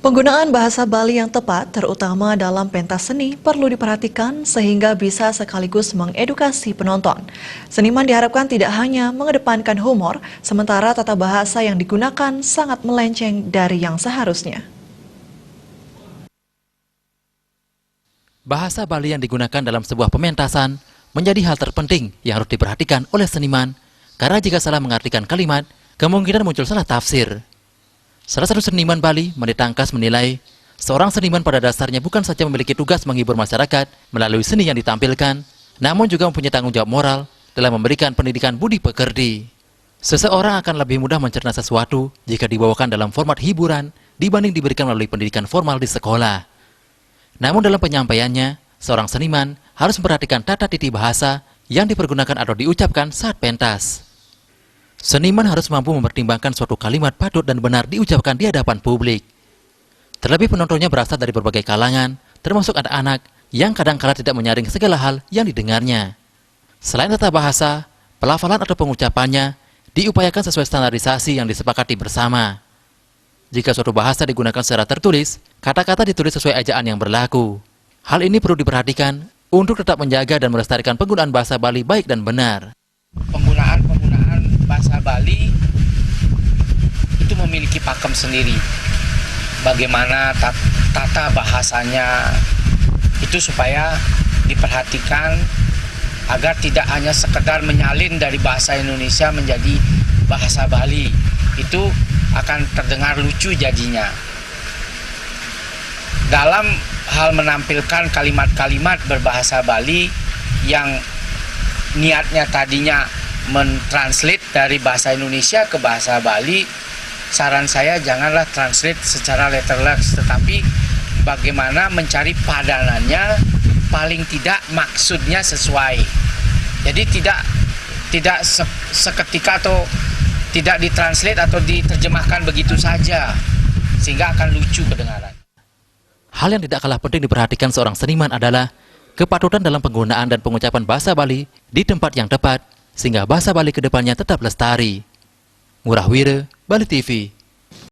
Penggunaan bahasa Bali yang tepat, terutama dalam pentas seni, perlu diperhatikan sehingga bisa sekaligus mengedukasi penonton. Seniman diharapkan tidak hanya mengedepankan humor, sementara tata bahasa yang digunakan sangat melenceng dari yang seharusnya. Bahasa Bali yang digunakan dalam sebuah pementasan menjadi hal terpenting yang harus diperhatikan oleh seniman, karena jika salah mengartikan kalimat, kemungkinan muncul salah tafsir. Salah satu seniman Bali, Menit Tangkas, menilai seorang seniman pada dasarnya bukan saja memiliki tugas menghibur masyarakat melalui seni yang ditampilkan, namun juga mempunyai tanggung jawab moral dalam memberikan pendidikan budi pekerti. Seseorang akan lebih mudah mencerna sesuatu jika dibawakan dalam format hiburan dibanding diberikan melalui pendidikan formal di sekolah. Namun dalam penyampaiannya, seorang seniman harus memperhatikan tata titi bahasa yang dipergunakan atau diucapkan saat pentas. Seniman harus mampu mempertimbangkan suatu kalimat patut dan benar diucapkan di hadapan publik. Terlebih penontonnya berasal dari berbagai kalangan, termasuk anak-anak yang kadang-kala tidak menyaring segala hal yang didengarnya. Selain tata bahasa, pelafalan atau pengucapannya diupayakan sesuai standarisasi yang disepakati bersama. Jika suatu bahasa digunakan secara tertulis, kata-kata ditulis sesuai ejaan yang berlaku. Hal ini perlu diperhatikan untuk tetap menjaga dan melestarikan penggunaan bahasa Bali baik dan benar. Penggunaan bahasa Bali itu memiliki pakem sendiri. Bagaimana tata bahasanya itu supaya diperhatikan agar tidak hanya sekedar menyalin dari bahasa Indonesia menjadi bahasa Bali. Itu akan terdengar lucu jadinya. Dalam hal menampilkan kalimat-kalimat berbahasa Bali yang niatnya tadinya mentranslate dari bahasa Indonesia ke bahasa Bali, saran saya janganlah translate secara letterless, tetapi bagaimana mencari padanannya paling tidak maksudnya sesuai. Jadi tidak seketika atau tidak ditranslate atau diterjemahkan begitu saja, sehingga akan lucu kedengaran. Hal yang tidak kalah penting diperhatikan seorang seniman adalah kepatutan dalam penggunaan dan pengucapan bahasa Bali di tempat yang tepat, sehingga bahasa Bali ke depannya tetap lestari. Ngurah Wire, Bali TV.